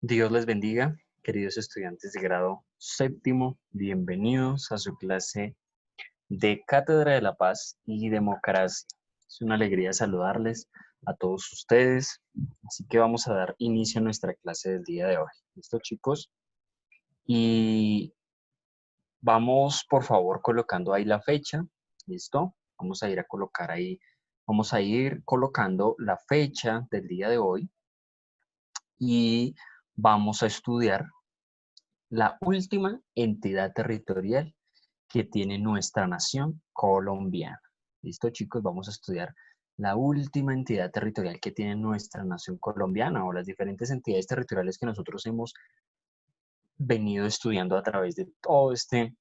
Dios les bendiga, queridos estudiantes de grado séptimo. Bienvenidos a su clase de Cátedra de la Paz y Democracia. Es una alegría saludarles a todos ustedes. Así que vamos a dar inicio a nuestra clase del día de hoy. ¿Listo, chicos? Y vamos, por favor, colocando ahí la fecha. ¿Listo? Vamos a ir a colocar ahí, vamos a ir colocando la fecha del día de hoy y vamos a estudiar la última entidad territorial que tiene nuestra nación colombiana. ¿Listo, chicos? Vamos a estudiar la última entidad territorial que tiene nuestra nación colombiana o las diferentes entidades territoriales que nosotros hemos venido estudiando a través de todo este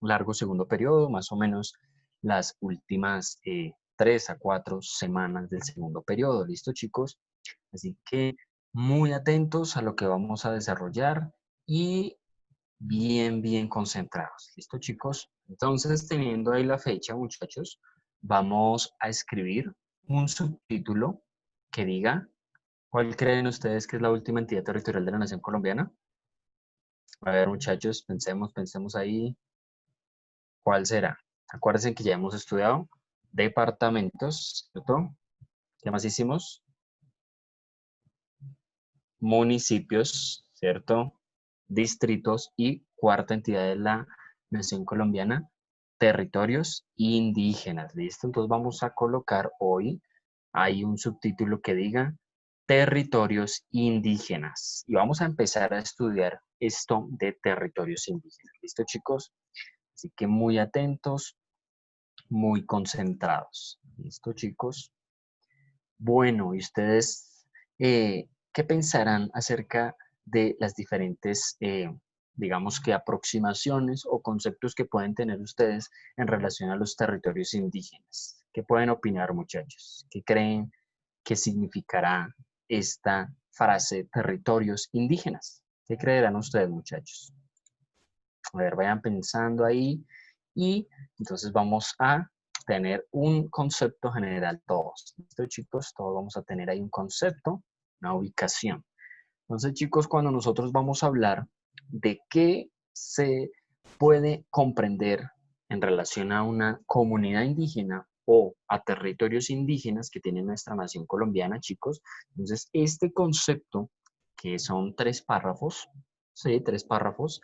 largo segundo periodo, más o menos las últimas 3 a 4 semanas del segundo periodo. ¿Listo, chicos? Así que muy atentos a lo que vamos a desarrollar y bien concentrados. ¿Listo, chicos? Entonces, teniendo ahí la fecha, muchachos, vamos a escribir un subtítulo que diga, ¿cuál creen ustedes que es la última entidad territorial de la nación colombiana? A ver, muchachos, pensemos ahí, ¿cuál será? Acuérdense que ya hemos estudiado departamentos, ¿cierto? ¿Qué más hicimos? Municipios, ¿cierto? Distritos y cuarta entidad de la nación colombiana, territorios indígenas. ¿Listo? Entonces vamos a colocar hoy, hay un subtítulo que diga territorios indígenas. Y vamos a empezar a estudiar esto de territorios indígenas. ¿Listo, chicos? Así que muy atentos, muy concentrados. ¿Listo, chicos? Bueno, ¿y ustedes qué pensarán acerca de las diferentes, digamos que aproximaciones o conceptos que pueden tener ustedes en relación a los territorios indígenas? ¿Qué pueden opinar, muchachos? ¿Qué creen que significará esta frase territorios indígenas? ¿Qué creerán ustedes, muchachos? A ver, vayan pensando ahí y entonces vamos a tener un concepto general todos. ¿Listo, chicos? Todos vamos a tener ahí un concepto, una ubicación. Entonces, chicos, cuando nosotros vamos a hablar de qué se puede comprender en relación a una comunidad indígena o a territorios indígenas que tiene nuestra nación colombiana, chicos, entonces este concepto, que son 3 párrafos, sí, 3 párrafos,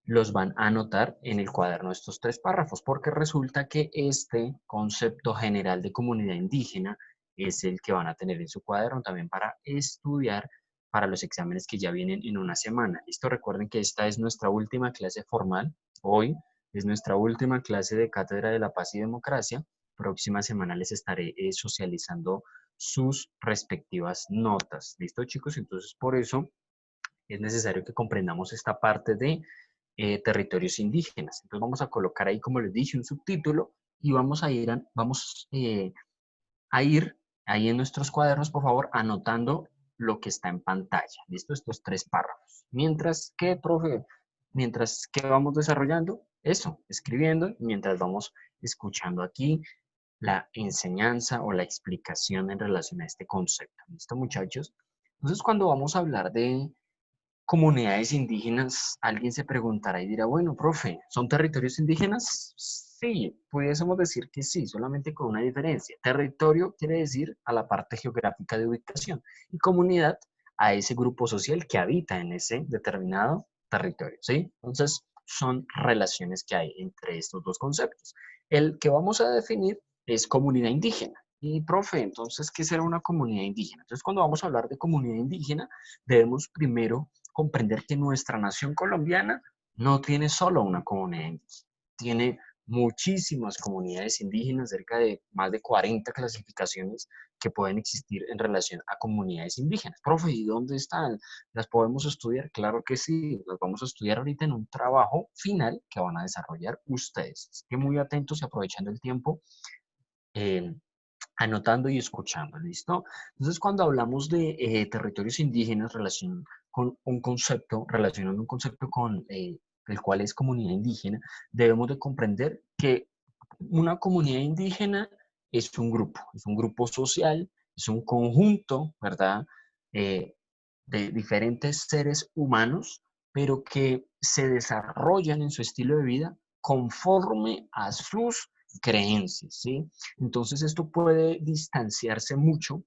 los van a anotar en el cuaderno estos 3 párrafos, porque resulta que este concepto general de comunidad indígena es el que van a tener en su cuaderno también para estudiar para los exámenes que ya vienen en una semana. Listo, recuerden que esta es nuestra última clase formal. Hoy es nuestra última clase de Cátedra de la Paz y Democracia. Próxima semana les estaré socializando sus respectivas notas. ¿Listo, chicos? Entonces, por eso es necesario que comprendamos esta parte de territorios indígenas. Entonces vamos a colocar ahí, como les dije, un subtítulo y vamos a ir ahí en nuestros cuadernos, por favor, anotando lo que está en pantalla. ¿Listo? Estos 3 párrafos. Mientras que vamos desarrollando eso, escribiendo, mientras vamos escuchando aquí la enseñanza o la explicación en relación a este concepto. ¿Listo, muchachos? Entonces, cuando vamos a hablar de comunidades indígenas, alguien se preguntará y dirá, bueno, profe, ¿son territorios indígenas? Sí, pudiésemos decir que sí, solamente con una diferencia. Territorio quiere decir a la parte geográfica de ubicación y comunidad a ese grupo social que habita en ese determinado territorio, ¿sí? Entonces, son relaciones que hay entre estos dos conceptos. El que vamos a definir es comunidad indígena. Y, profe, entonces, ¿qué será una comunidad indígena? Entonces, cuando vamos a hablar de comunidad indígena, debemos primero comprender que nuestra nación colombiana no tiene solo una comunidad indígena, tiene muchísimas comunidades indígenas, cerca de más de 40 clasificaciones que pueden existir en relación a comunidades indígenas. Profe, ¿y dónde están? ¿Las podemos estudiar? Claro que sí, las vamos a estudiar ahorita en un trabajo final que van a desarrollar ustedes. Así que muy atentos y aprovechando el tiempo, eh, anotando y escuchando, ¿listo? Entonces, cuando hablamos de territorios indígenas, relacionando un concepto con el cual es comunidad indígena, debemos de comprender que una comunidad indígena es un grupo social, es un conjunto, ¿verdad? de diferentes seres humanos, pero que se desarrollan en su estilo de vida conforme a sus creencias, ¿sí? Entonces esto puede distanciarse mucho,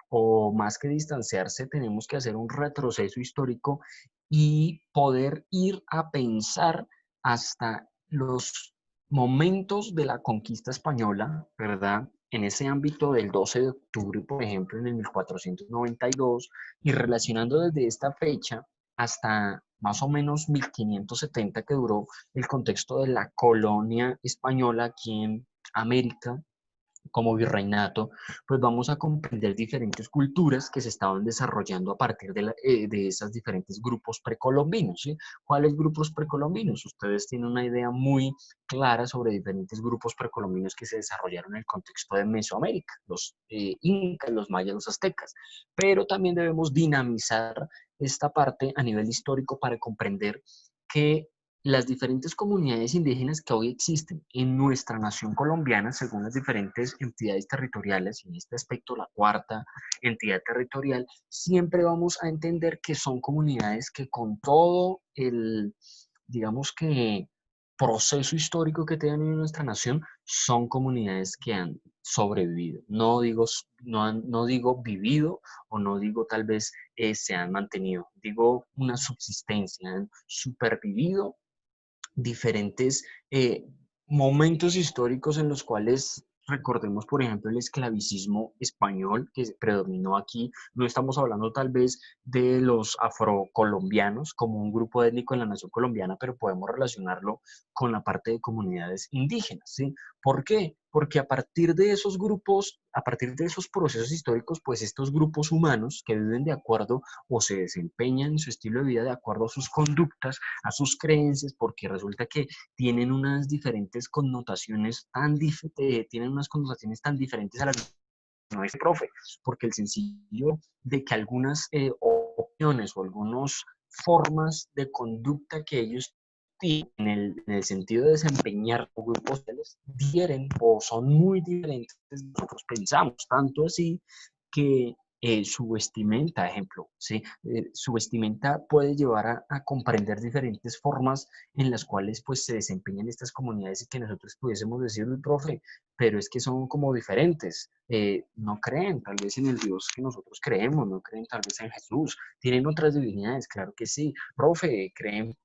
o más que distanciarse, tenemos que hacer un retroceso histórico y poder ir a pensar hasta los momentos de la conquista española, ¿verdad? En ese ámbito del 12 de octubre, por ejemplo, en el 1492, y relacionando desde esta fecha hasta más o menos 1570, que duró el contexto de la colonia española aquí en América, como virreinato, pues vamos a comprender diferentes culturas que se estaban desarrollando a partir de esos diferentes grupos precolombinos, ¿sí? ¿Cuáles grupos precolombinos? Ustedes tienen una idea muy clara sobre diferentes grupos precolombinos que se desarrollaron en el contexto de Mesoamérica, los incas, los mayas, los aztecas, pero también debemos dinamizar esta parte a nivel histórico para comprender que las diferentes comunidades indígenas que hoy existen en nuestra nación colombiana, según las diferentes entidades territoriales, y en este aspecto la cuarta entidad territorial, siempre vamos a entender que son comunidades que con todo el, digamos que, proceso histórico que tienen en nuestra nación, son comunidades que han sobrevivido. No digo, no digo vivido, o no digo tal vez se han mantenido, digo una subsistencia, han supervivido diferentes momentos históricos en los cuales recordemos, por ejemplo, el esclavicismo español que predominó aquí. No estamos hablando tal vez de los afrocolombianos como un grupo étnico en la nación colombiana, pero podemos relacionarlo con la parte de comunidades indígenas, ¿sí? ¿Por qué? Porque a partir de esos grupos, a partir de esos procesos históricos, pues estos grupos humanos que viven de acuerdo o se desempeñan en su estilo de vida de acuerdo a sus conductas, a sus creencias, porque resulta que tienen unas diferentes connotaciones tienen unas connotaciones tan diferentes a las no es profe, porque el sencillo de que algunas opiniones o algunas formas de conducta que ellos tienen en el sentido de desempeñar grupos difieren o son muy diferentes de lo que nosotros pensamos, tanto así que su vestimenta, ejemplo, ¿sí? Su vestimenta puede llevar a comprender diferentes formas en las cuales pues se desempeñan estas comunidades y que nosotros pudiésemos decir, profe, pero es que son como diferentes, no creen tal vez en el Dios que nosotros creemos, no creen tal vez en Jesús, tienen otras divinidades, claro que sí, profe, creen,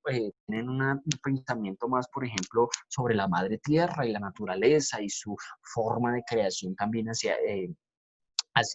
tienen un pensamiento más, por ejemplo, sobre la madre tierra y la naturaleza y su forma de creación también hacia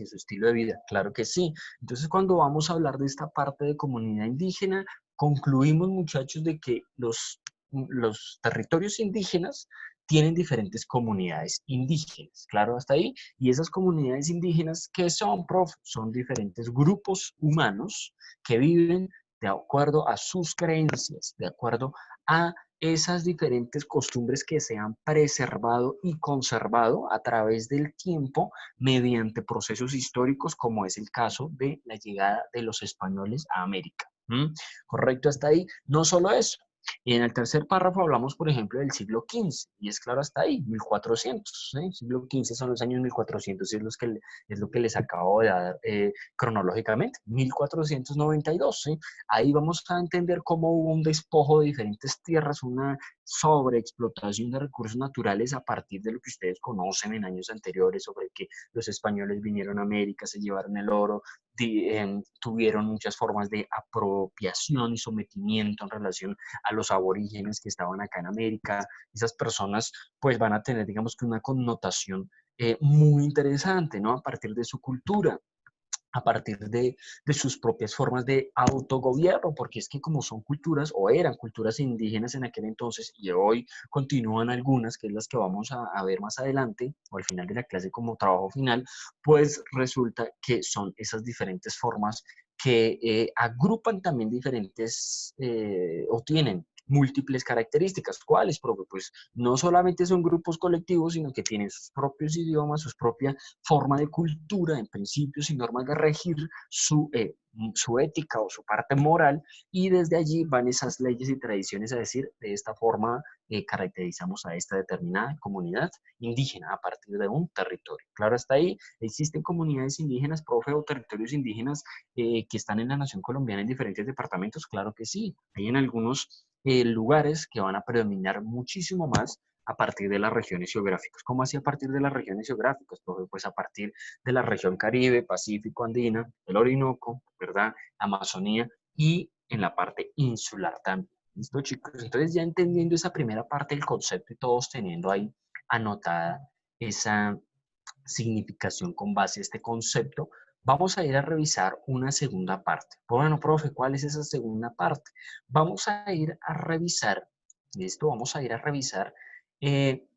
su estilo de vida, claro que sí. Entonces, cuando vamos a hablar de esta parte de comunidad indígena, concluimos, muchachos, de que los territorios indígenas tienen diferentes comunidades indígenas, claro, hasta ahí. Y esas comunidades indígenas, ¿qué son, prof? Son diferentes grupos humanos que viven de acuerdo a sus creencias, de acuerdo a esas diferentes costumbres que se han preservado y conservado a través del tiempo mediante procesos históricos, como es el caso de la llegada de los españoles a América. ¿Mm? ¿Correcto hasta ahí? No solo eso. Y en el tercer párrafo hablamos, por ejemplo, del siglo XV, y es claro hasta ahí, 1400. ¿Sí? Siglo XV son los años 1400, y es lo que les acabo de dar cronológicamente, 1492. ¿Sí? Ahí vamos a entender cómo hubo un despojo de diferentes tierras, una sobreexplotación de recursos naturales a partir de lo que ustedes conocen en años anteriores sobre que los españoles vinieron a América, se llevaron el oro, tuvieron muchas formas de apropiación y sometimiento en relación a los aborígenes que estaban acá en América. Esas personas pues van a tener, digamos que una connotación muy interesante, ¿no? A partir de su cultura, a partir de sus propias formas de autogobierno, porque es que como son culturas o eran culturas indígenas en aquel entonces y hoy continúan algunas, que es las que vamos a ver más adelante o al final de la clase como trabajo final, pues resulta que son esas diferentes formas que agrupan también diferentes o tienen múltiples características. ¿Cuáles, profe? Pues no solamente son grupos colectivos, sino que tienen sus propios idiomas, su propia forma de cultura, en principios y normas de regir su ética o su parte moral, y desde allí van esas leyes y tradiciones a decir, de esta forma caracterizamos a esta determinada comunidad indígena a partir de un territorio. Claro, hasta ahí existen comunidades indígenas, profe, o territorios indígenas que están en la nación colombiana en diferentes departamentos. Claro que sí, hay en algunos lugares que van a predominar muchísimo más a partir de las regiones geográficas. ¿Cómo así a partir de las regiones geográficas, profe? Pues a partir de la región Caribe, Pacífico, Andina, el Orinoco, ¿verdad? Amazonía y en la parte insular también. ¿Listo, chicos? Entonces, ya entendiendo esa primera parte del concepto y todos teniendo ahí anotada esa significación con base a este concepto, vamos a ir a revisar una segunda parte. Bueno, profe, ¿cuál es esa segunda parte? Vamos a ir a revisar, ¿listo? Vamos a ir a revisar eh,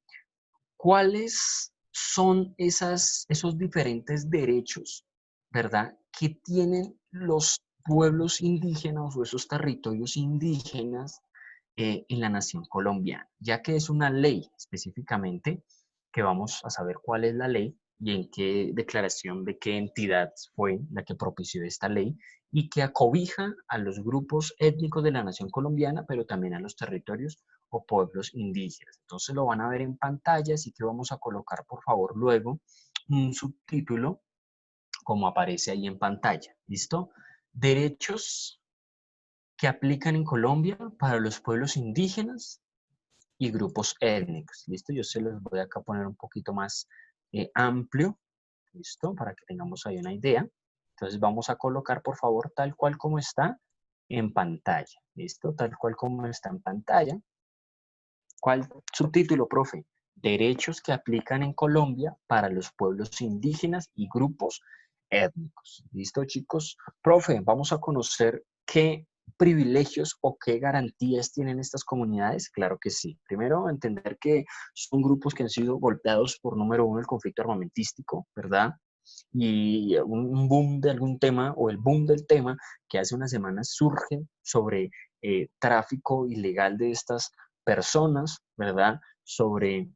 cuáles son esos diferentes derechos, ¿verdad? Que tienen los pueblos indígenas o esos territorios indígenas en la nación colombiana, ya que es una ley específicamente que vamos a saber cuál es la ley y en qué declaración de qué entidad fue la que propició esta ley y que acobija a los grupos étnicos de la nación colombiana, pero también a los territorios o pueblos indígenas. Entonces lo van a ver en pantalla, así que vamos a colocar por favor luego un subtítulo como aparece ahí en pantalla. ¿Listo? Derechos que aplican en Colombia para los pueblos indígenas y grupos étnicos. ¿Listo? Yo se los voy acá a poner un poquito más amplio. ¿Listo? Para que tengamos ahí una idea. Entonces vamos a colocar, por favor, tal cual como está en pantalla. ¿Listo? Tal cual como está en pantalla. ¿Cuál subtítulo, profe? Derechos que aplican en Colombia para los pueblos indígenas y grupos étnicos. ¿Listo, chicos? Profe, vamos a conocer qué privilegios o qué garantías tienen estas comunidades. Claro que sí. Primero, entender que son grupos que han sido golpeados por, número uno, el conflicto armamentístico, ¿verdad? Y un boom de algún tema o el boom del tema que hace unas semanas surge sobre tráfico ilegal de estas personas, ¿verdad? Sobre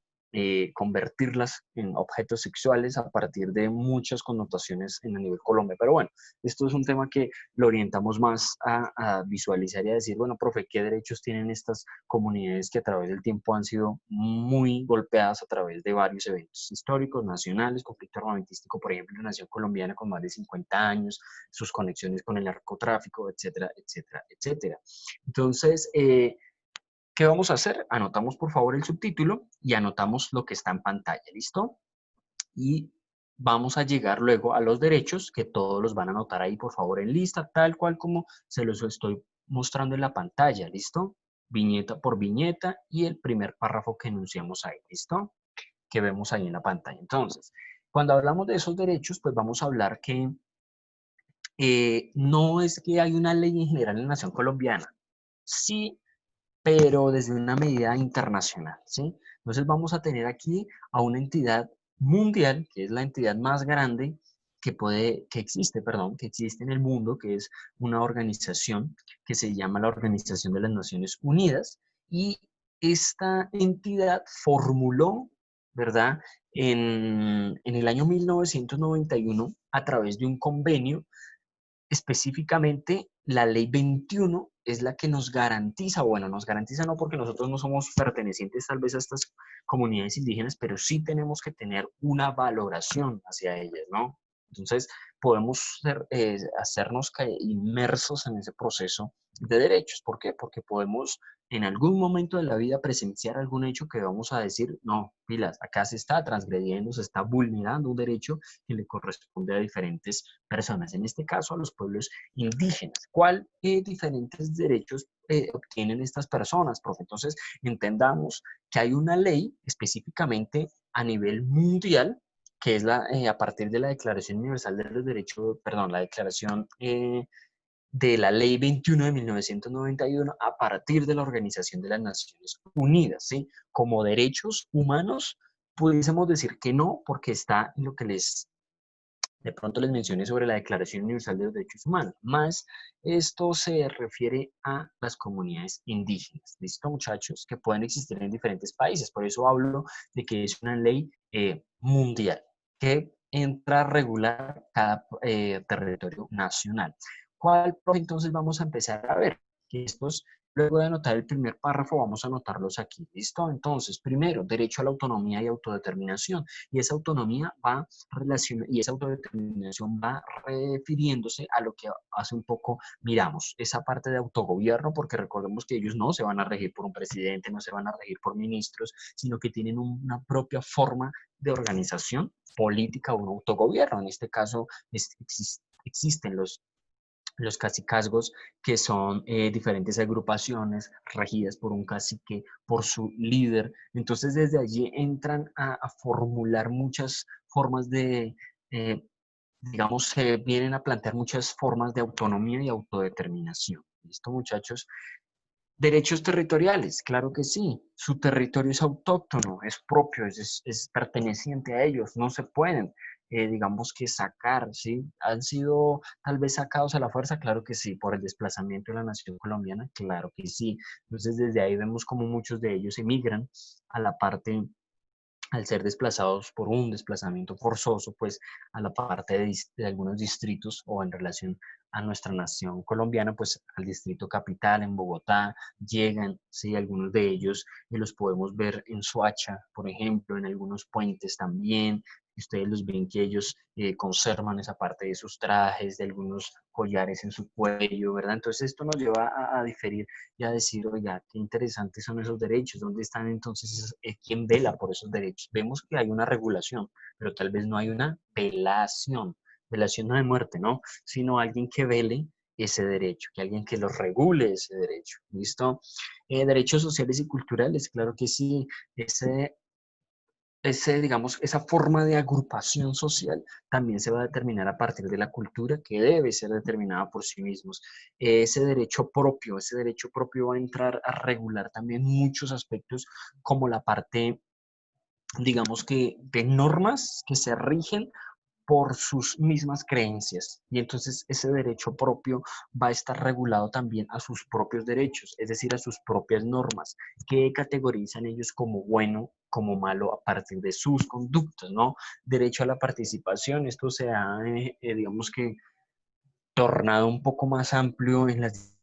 convertirlas en objetos sexuales a partir de muchas connotaciones en el nivel Colombia. Pero bueno, esto es un tema que lo orientamos más a visualizar y a decir, bueno, profe, ¿qué derechos tienen estas comunidades que a través del tiempo han sido muy golpeadas a través de varios eventos históricos, nacionales, conflicto armamentístico, por ejemplo, la nación colombiana con más de 50 años, sus conexiones con el narcotráfico, etcétera, etcétera, etcétera? Entonces, ¿qué vamos a hacer? Anotamos por favor el subtítulo y anotamos lo que está en pantalla, ¿listo? Y vamos a llegar luego a los derechos, que todos los van a anotar ahí por favor en lista, tal cual como se los estoy mostrando en la pantalla, ¿listo? Viñeta por viñeta y el primer párrafo que enunciamos ahí, ¿listo? Que vemos ahí en la pantalla. Entonces, cuando hablamos de esos derechos, pues vamos a hablar que no es que hay una ley en general en la nación colombiana. Sí, pero desde una medida internacional, ¿sí? Entonces vamos a tener aquí a una entidad mundial, que es la entidad más grande que existe en el mundo, que es una organización que se llama la Organización de las Naciones Unidas, y esta entidad formuló, ¿verdad? En el año 1991, a través de un convenio, específicamente, la ley 21 es la que nos garantiza, bueno, nos garantiza no porque nosotros no somos pertenecientes tal vez a estas comunidades indígenas, pero sí tenemos que tener una valoración hacia ellas, ¿no? Entonces, podemos hacernos inmersos en ese proceso de derechos. ¿Por qué? Porque podemos en algún momento de la vida presenciar algún hecho que vamos a decir, no, pilas, acá se está transgrediendo, se está vulnerando un derecho que le corresponde a diferentes personas, en este caso a los pueblos indígenas. ¿Cuál diferentes derechos obtienen estas personas, profe? Entonces, entendamos que hay una ley específicamente a nivel mundial, que es a partir de la Declaración Universal de los Derechos, perdón, la Declaración de la Ley 21 de 1991, a partir de la Organización de las Naciones Unidas, ¿sí? Como derechos humanos, pudiésemos decir que no, porque está en lo que les de pronto les mencioné sobre la Declaración Universal de los Derechos Humanos, más esto se refiere a las comunidades indígenas, ¿listo, muchachos? Que pueden existir en diferentes países, por eso hablo de que es una ley mundial que entra a regular cada territorio nacional. ¿Cuál, profe, entonces vamos a empezar a ver? Que estos, luego de anotar el primer párrafo, vamos a anotarlos aquí, ¿listo? Entonces, primero, derecho a la autonomía y autodeterminación, y esa autonomía va y esa autodeterminación va refiriéndose a lo que hace un poco miramos, esa parte de autogobierno, porque recordemos que ellos no se van a regir por un presidente, no se van a regir por ministros, sino que tienen una propia forma de organización política o un autogobierno. En este caso existen los cacicazgos, que son diferentes agrupaciones regidas por un cacique, por su líder. Entonces, desde allí entran a formular muchas formas de, digamos, se vienen a plantear muchas formas de autonomía y autodeterminación. ¿Listo, muchachos? Derechos territoriales, claro que sí. Su territorio es autóctono, es propio, es perteneciente a ellos. No se pueden, digamos que sacar, ¿sí? ¿Han sido tal vez sacados a la fuerza? Claro que sí. ¿Por el desplazamiento de la nación colombiana? Claro que sí. Entonces, desde ahí vemos como muchos de ellos emigran a la parte, al ser desplazados por un desplazamiento forzoso, pues a la parte de algunos distritos o en relación a nuestra nación colombiana, pues al distrito capital en Bogotá, llegan, sí, algunos de ellos y los podemos ver en Soacha, por ejemplo, en algunos puentes también. Ustedes los ven que ellos conservan esa parte de sus trajes, de algunos collares en su cuello, ¿verdad? Entonces esto nos lleva a diferir y a decir, oiga, qué interesantes son esos derechos, ¿dónde están entonces, quién vela por esos derechos? Vemos que hay una regulación, pero tal vez no hay una velación no de muerte, ¿no? Sino alguien que vele ese derecho, que alguien que lo regule ese derecho, ¿listo? Derechos sociales y culturales, claro que sí, digamos, esa forma de agrupación social también se va a determinar a partir de la cultura que debe ser determinada por sí mismos. Ese derecho propio va a entrar a regular también muchos aspectos como la parte, digamos que, de normas que se rigen por sus mismas creencias. Y entonces ese derecho propio va a estar regulado también a sus propios derechos, es decir, a sus propias normas, que categorizan ellos como bueno, como malo a partir de sus conductas, ¿no? Derecho a la participación, esto se ha, digamos que, tornado un poco más amplio en las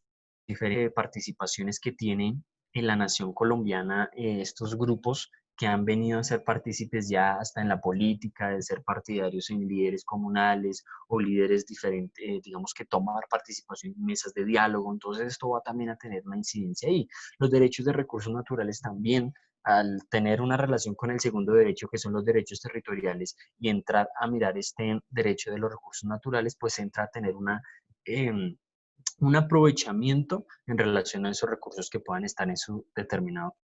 diferentes participaciones que tienen en la nación colombiana estos grupos que han venido a ser partícipes ya hasta en la política, de ser partidarios en líderes comunales o líderes diferentes, digamos que tomar participación en mesas de diálogo. Entonces esto va también a tener una incidencia ahí. Los derechos de recursos naturales también, al tener una relación con el segundo derecho, que son los derechos territoriales, y entrar a mirar este derecho de los recursos naturales, pues entra a tener eh, un aprovechamiento en relación a esos recursos que puedan estar en su determinado territorio.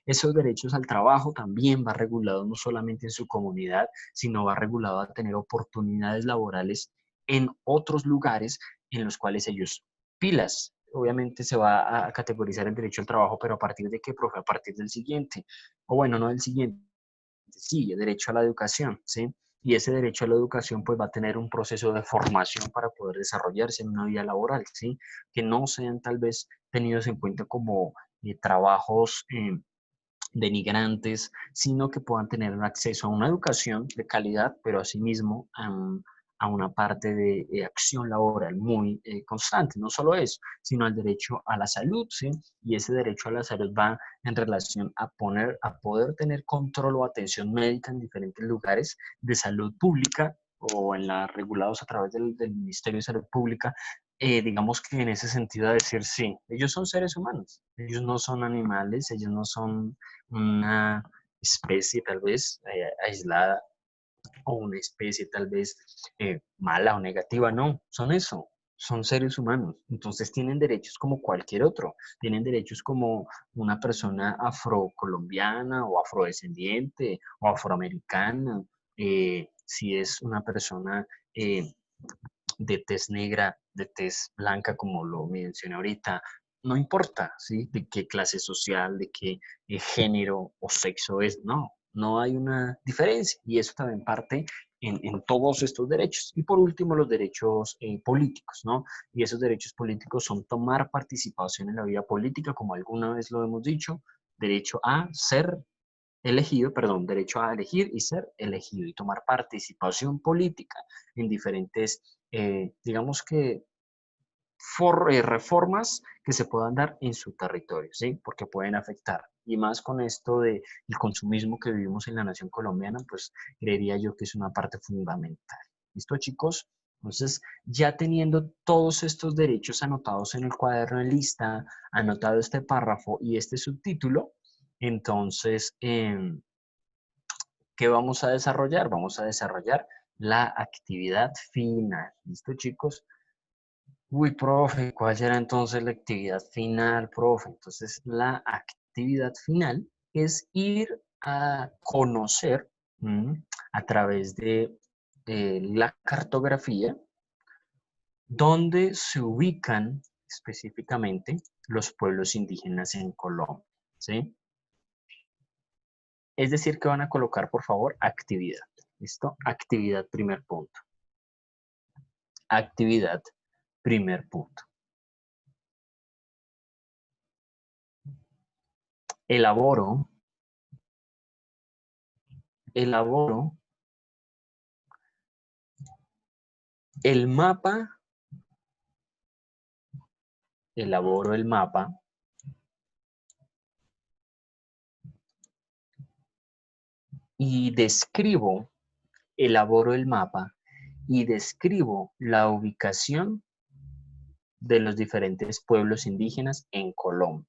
Esos derechos al trabajo también va regulado no solamente en su comunidad, sino va regulado a tener oportunidades laborales en otros lugares en los cuales ellos pilas. Obviamente se va a categorizar el derecho al trabajo, pero ¿a partir de qué, profe? A partir del siguiente. O bueno, no del siguiente, sí, el derecho a la educación, ¿sí? Y ese derecho a la educación pues va a tener un proceso de formación para poder desarrollarse en una vida laboral, ¿sí? Que no sean tal vez tenidos en cuenta como trabajos denigrantes, sino que puedan tener un acceso a una educación de calidad, pero asimismo a una parte de acción laboral muy constante. No solo eso, sino al derecho a la salud, ¿sí? Y ese derecho a la salud va en relación a poder tener control o atención médica en diferentes lugares de salud pública o en la regulados a través del Ministerio de Salud Pública, digamos que en ese sentido de decir, sí, ellos son seres humanos, ellos no son animales, ellos no son una especie tal vez aislada o una especie tal vez mala o negativa, no, son eso, son seres humanos, entonces tienen derechos como cualquier otro, tienen derechos como una persona afrocolombiana o afrodescendiente o afroamericana, si es una persona de tez negra, de tez blanca, como lo mencioné ahorita, no importa, ¿sí? De qué clase social, de qué género o sexo es, no, no hay una diferencia. Y eso también parte en todos estos derechos. Y por último, los derechos políticos, ¿no? Y esos derechos políticos son tomar participación en la vida política, como alguna vez lo hemos dicho, derecho a ser elegido, perdón, derecho a elegir y ser elegido y tomar participación política en diferentes, digamos que, reformas que se puedan dar en su territorio, ¿sí? Porque pueden afectar. Y más con esto del consumismo que vivimos en la nación colombiana, pues creería yo que es una parte fundamental. ¿Listo, chicos? Entonces, ya teniendo todos estos derechos anotados en el cuaderno de lista, anotado este párrafo y este subtítulo, entonces, ¿qué vamos a desarrollar? Vamos a desarrollar la actividad final. ¿Listo, chicos? Uy, profe, ¿cuál será entonces la actividad final, profe? Entonces, la actividad final es ir a conocer a través de la cartografía dónde se ubican específicamente los pueblos indígenas en Colombia, ¿sí? Es decir, que van a colocar, por favor, actividad. ¿Listo? Actividad, primer punto. Actividad, primer punto. Elaboro el mapa, elaboro el mapa y describo, elaboro el mapa y describo la ubicación de los diferentes pueblos indígenas en Colombia.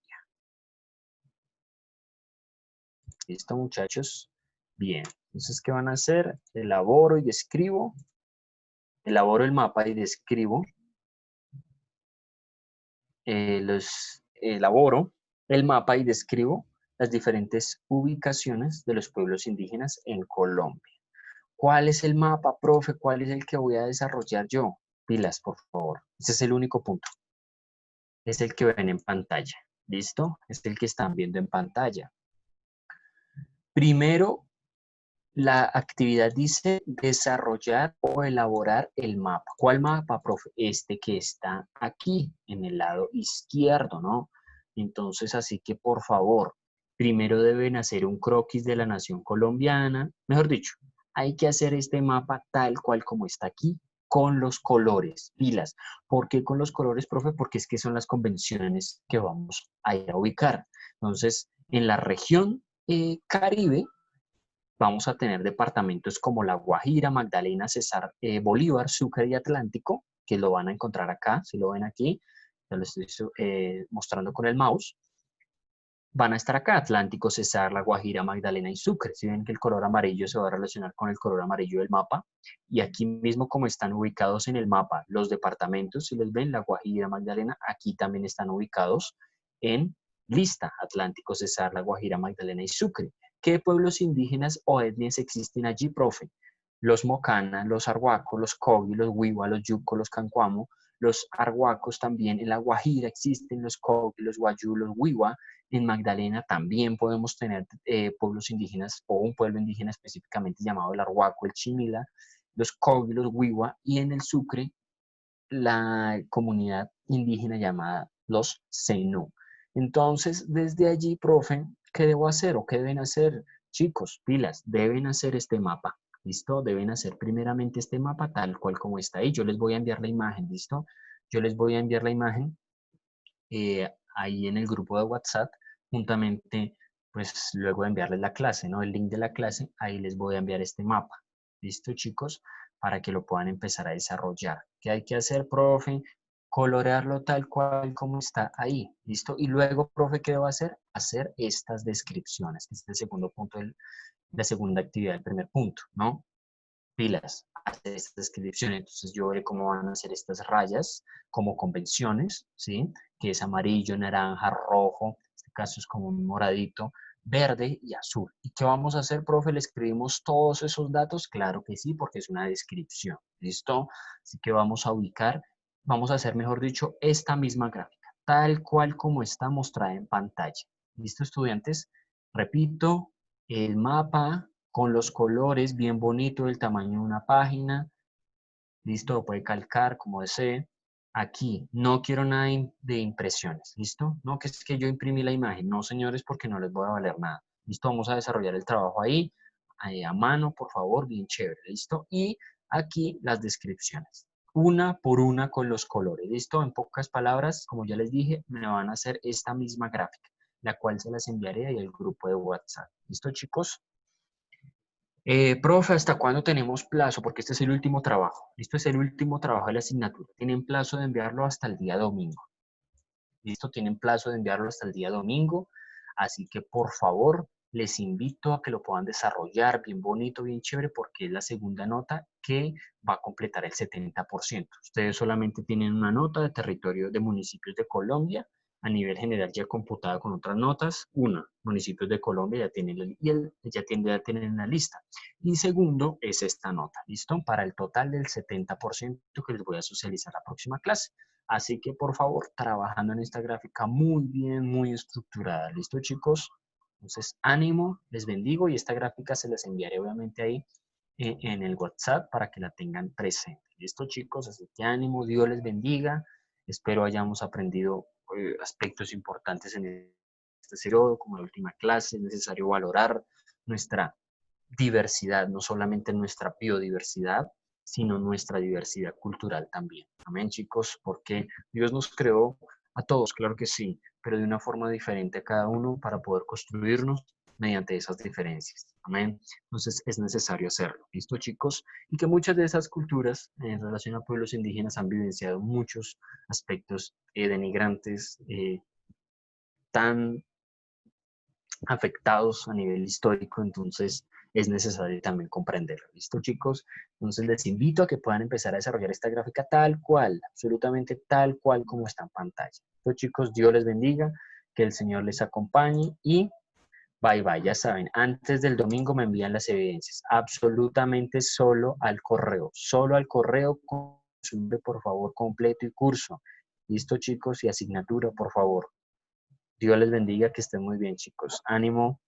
¿Listo, muchachos? Bien. Entonces, ¿qué van a hacer? Elaboro y describo, elaboro el mapa y describo elaboro el mapa y describo las diferentes ubicaciones de los pueblos indígenas en Colombia. ¿Cuál es el mapa, profe? ¿Cuál es el que voy a desarrollar yo? Pilas, por favor. Ese es el único punto. Es el que ven en pantalla. ¿Listo? Es el que están viendo en pantalla. Primero, la actividad dice desarrollar o elaborar el mapa. ¿Cuál mapa, profe? Este que está aquí, en el lado izquierdo, ¿no? Entonces, así que por favor, primero deben hacer un croquis de la nación colombiana. Mejor dicho, hay que hacer este mapa tal cual como está aquí, con los colores, pilas. ¿Por qué con los colores, profe? Porque es que son las convenciones que vamos a ir a ubicar. Entonces, en la región Caribe, vamos a tener departamentos como La Guajira, Magdalena, Cesar, Bolívar, Sucre y Atlántico, que lo van a encontrar acá, si lo ven aquí, ya lo estoy mostrando con el mouse. Van a estar acá, Atlántico, Cesar, La Guajira, Magdalena y Sucre. Si ven que el color amarillo se va a relacionar con el color amarillo del mapa. Y aquí mismo como están ubicados en el mapa los departamentos, si los ven, La Guajira, Magdalena, aquí también están ubicados en lista, Atlántico, Cesar, La Guajira, Magdalena y Sucre. ¿Qué pueblos indígenas o etnias existen allí, profe? Los Mocana, los Arhuacos, los Cogi, los Wiwa, los Yuco, los Cancuamo, los Arhuacos también. En La Guajira existen los Cogi, los Guayú, los Wiwa. En Magdalena también podemos tener pueblos indígenas o un pueblo indígena específicamente llamado el Arhuaco, el Chimila, los Cogi, los Wiwa. Y en el Sucre, la comunidad indígena llamada los Zenú. Entonces, desde allí, profe, ¿qué debo hacer o qué deben hacer? Chicos, pilas, deben hacer este mapa, ¿listo? Deben hacer primeramente este mapa tal cual como está ahí. Yo les voy a enviar la imagen, ¿listo? Yo les voy a enviar la imagen ahí en el grupo de WhatsApp, juntamente, pues luego de enviarles la clase, ¿no? El link de la clase, ahí les voy a enviar este mapa. ¿Listo, chicos? Para que lo puedan empezar a desarrollar. ¿Qué hay que hacer, profe? Colorearlo tal cual como está ahí. ¿Listo? Y luego, profe, ¿qué debo hacer? Hacer estas descripciones, que es el segundo punto, la segunda actividad del primer punto, ¿no? Pilas, hacer esta descripción. Entonces yo veré cómo van a hacer estas rayas como convenciones, ¿sí? Que es amarillo, naranja, rojo, en este caso es como un moradito, verde y azul. ¿Y qué vamos a hacer, profe? ¿Le escribimos todos esos datos? Claro que sí, porque es una descripción, ¿listo? Así que vamos a ubicar, vamos a hacer, mejor dicho, esta misma gráfica, tal cual como está mostrada en pantalla. ¿Listo, estudiantes? Repito, el mapa con los colores, bien bonito, el tamaño de una página. ¿Listo? Lo puede calcar como desee. Aquí, no quiero nada de impresiones, ¿listo? No, que es que yo imprimí la imagen. No, señores, porque no les voy a valer nada. ¿Listo? Vamos a desarrollar el trabajo ahí, a mano, por favor, bien chévere, ¿listo? Y aquí las descripciones. Una por una con los colores, ¿listo? En pocas palabras, como ya les dije, me van a hacer esta misma gráfica, la cual se las enviaré ahí al grupo de WhatsApp. ¿Listo, chicos? Profe, ¿hasta cuándo tenemos plazo? Porque este es el último trabajo. Esto es el último trabajo de la asignatura. Tienen plazo de enviarlo hasta el día domingo. ¿Listo? Tienen plazo de enviarlo hasta el día domingo. Así que, por favor, les invito a que lo puedan desarrollar bien bonito, bien chévere, porque es la segunda nota que va a completar el 70%. Ustedes solamente tienen una nota de territorio de municipios de Colombia a nivel general ya computada con otras notas. Una, municipios de Colombia ya tienen la lista. Y segundo es esta nota, ¿listo? Para el total del 70% que les voy a socializar la próxima clase. Así que, por favor, trabajando en esta gráfica muy bien, muy estructurada. ¿Listo, chicos? Entonces, ánimo, les bendigo y esta gráfica se las enviaré obviamente ahí en el WhatsApp para que la tengan presente. ¿Listo, chicos? Así que ánimo, Dios les bendiga. Espero hayamos aprendido aspectos importantes en este periodo, como la última clase. Es necesario valorar nuestra diversidad, no solamente nuestra biodiversidad, sino nuestra diversidad cultural también. Amén, chicos, porque Dios nos creó a todos, claro que sí, pero de una forma diferente a cada uno para poder construirnos mediante esas diferencias. Amén. Entonces es necesario hacerlo. ¿Listo, chicos? Y que muchas de esas culturas en relación a pueblos indígenas han vivenciado muchos aspectos denigrantes, tan afectados a nivel histórico, entonces es necesario también comprenderlo. ¿Listo, chicos? Entonces les invito a que puedan empezar a desarrollar esta gráfica tal cual, absolutamente tal cual como está en pantalla. Listo, chicos, Dios les bendiga, que el Señor les acompañe y bye bye, ya saben, antes del domingo me envían las evidencias, absolutamente solo al correo con su nombre, por favor, completo y curso. Listo, chicos, y asignatura, por favor. Dios les bendiga, que estén muy bien, chicos. Ánimo.